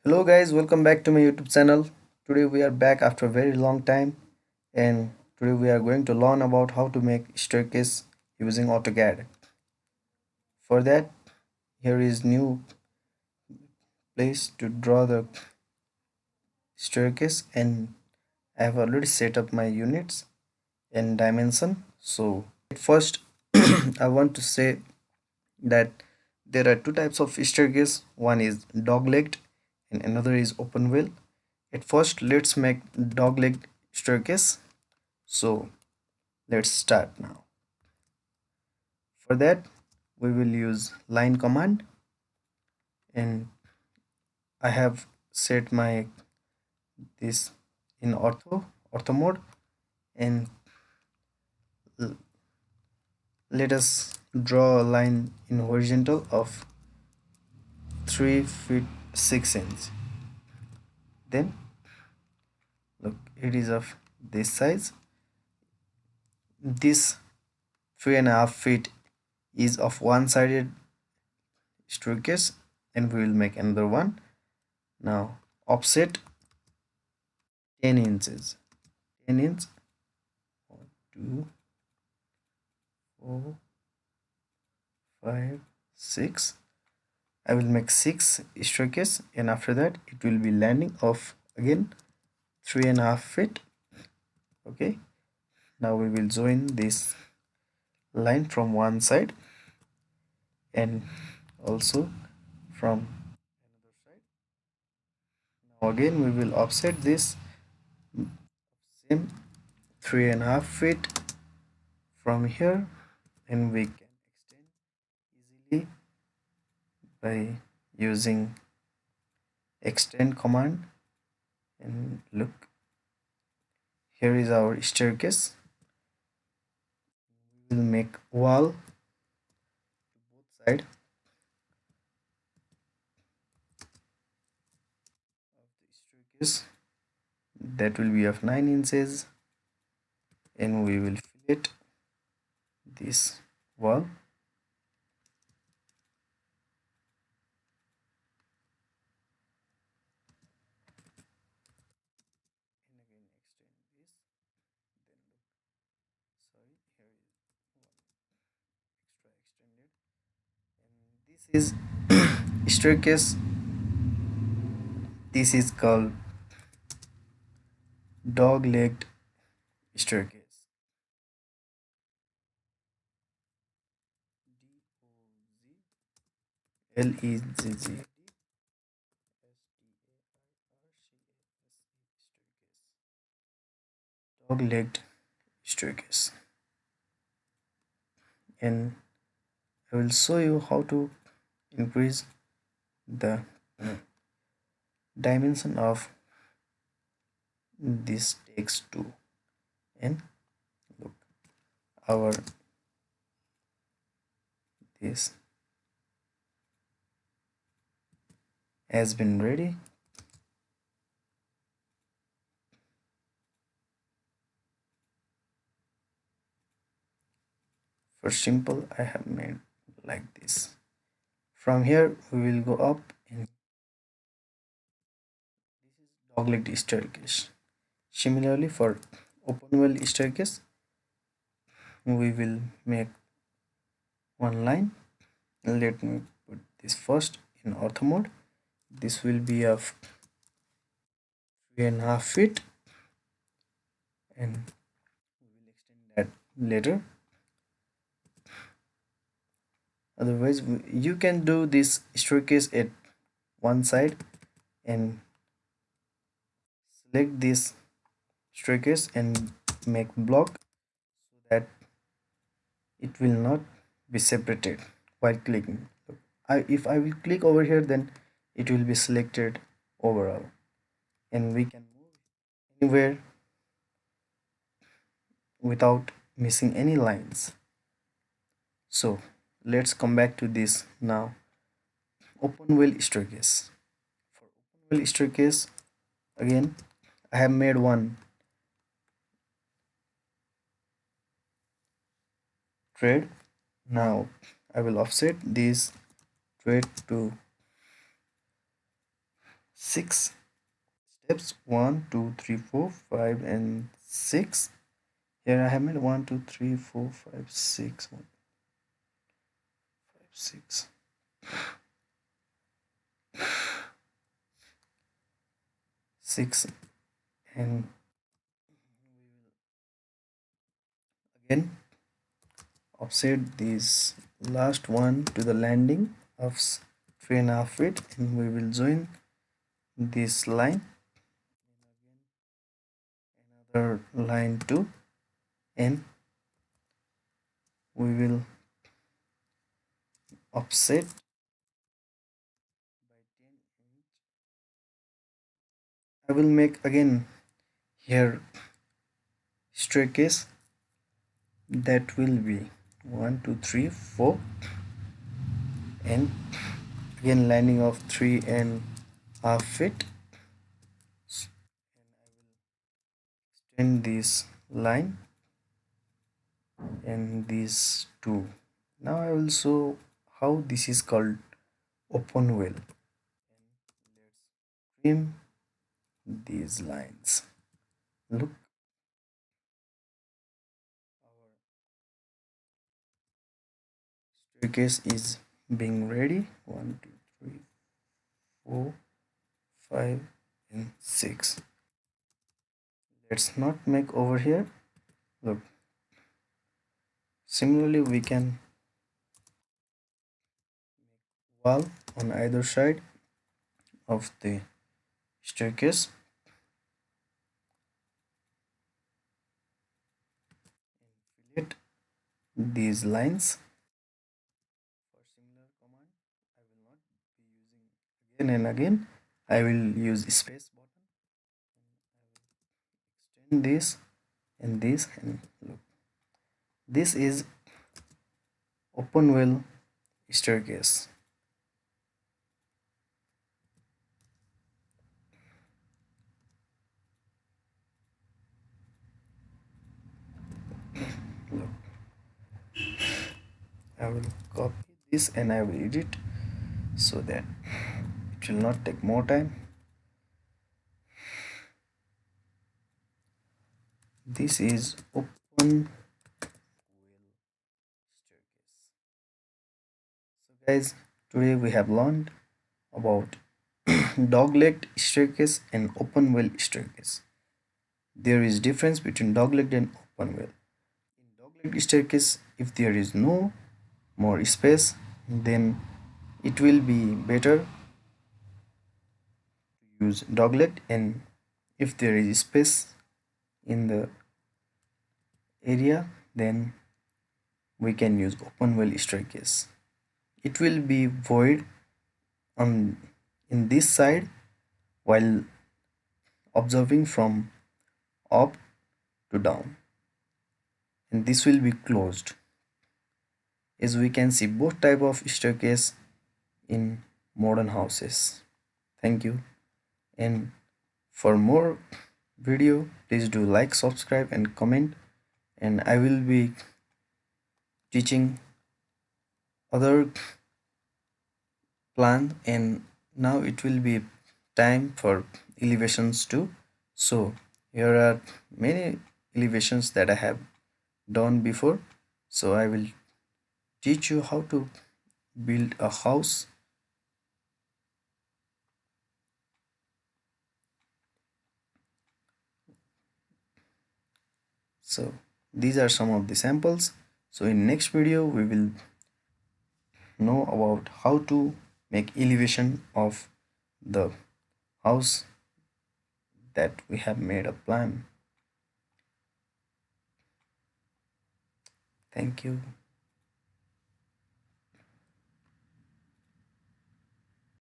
Hello guys, welcome back to my YouTube channel. Today we are back after a very long time and today we are going to learn about how to make staircase using AutoCAD. For that, here is new place to draw the staircase and I have already set up my units and dimension. So at first I want to say that there are two types of staircase. One is dog-legged and another is open wheel. At first let's make dog-legged staircase. So let's start now. For that we will use line command and I have set my this in ortho mode and let us draw a line in horizontal of 3 feet 6 inch. Then look, it is of this size. This 3.5 feet is of one-sided staircase and we will make another one. Now offset 10 inches. 10 inch. 1 2 4 5 6. I will make 6 staircase and after that it will be landing of again 3.5 feet. Okay, now we will join this line from one side and also from another side. Now again we will offset this same 3.5 feet from here and we can extend easily by using extend command. And look, here is our staircase. We will make wall both side of the staircase that will be of 9 inches and we will fillet this wall and again extend this. Then look, sorry, here is one extra extended and this is staircase. This is called dog-legged staircase. DOGLEGG dog-legged staircase. And I will show you how to increase the dimension of this text too. And look, our this has been ready. For simple I have made like this. From here we will go up and this is dog-legged staircase. Similarly for open wheel staircase we will make one line. Let me put this first in ortho mode. This will be of 3.5 feet and we will extend that later. Otherwise you can do this staircase at one side and select this staircase and make block so that it will not be separated while clicking. If I will click over here then it will be selected overall and we can move anywhere without missing any lines. So let's come back to this now. Open wheel staircase. For open wheel staircase again I have made one thread. Now I will offset this thread to six steps. 1 2 3 4 5 and 6. Here I have made 1 2 3 4 5 6 1 5 6 6, and again offset this last one to the landing of 3.5 feet, and we will join this line, another line too, and we will offset by 10 inch. I will make again here staircase that will be 1 2 3 4, and again landing of 3.5 feet, and this line and these two. Now I will show how this is called open well. Let's trim these lines. Look, our staircase is being ready. 1 2 3 4 5 and 6. Let's not make over here. Look, similarly we can wall on either side of the staircase. Fillet these lines. For similar command, I will not be using again and again. I will use space button. Extend this and this, and look. This is open well staircase. Look, I will copy this and I will edit so that it will not take more time. This is open well staircase. So guys, today we have learned about dog-legged staircase and open well staircase. There is difference between dog-legged and open well. In dog-legged staircase, if there is no more space, then it will be better to use dog-legged, and if there is space in the area, then we can use open well staircase. It will be void on in this side while observing from up to down, and this will be closed. As we can see both type of staircase in modern houses. Thank you, and for more video please do like, subscribe and comment, and I will be teaching other plan, and now it will be time for elevations too. So here are many elevations that I have done before, so I will teach you how to build a house. So these are some of the samples. So in next video we will know about how to make elevation of the house that we have made a plan. Thank you.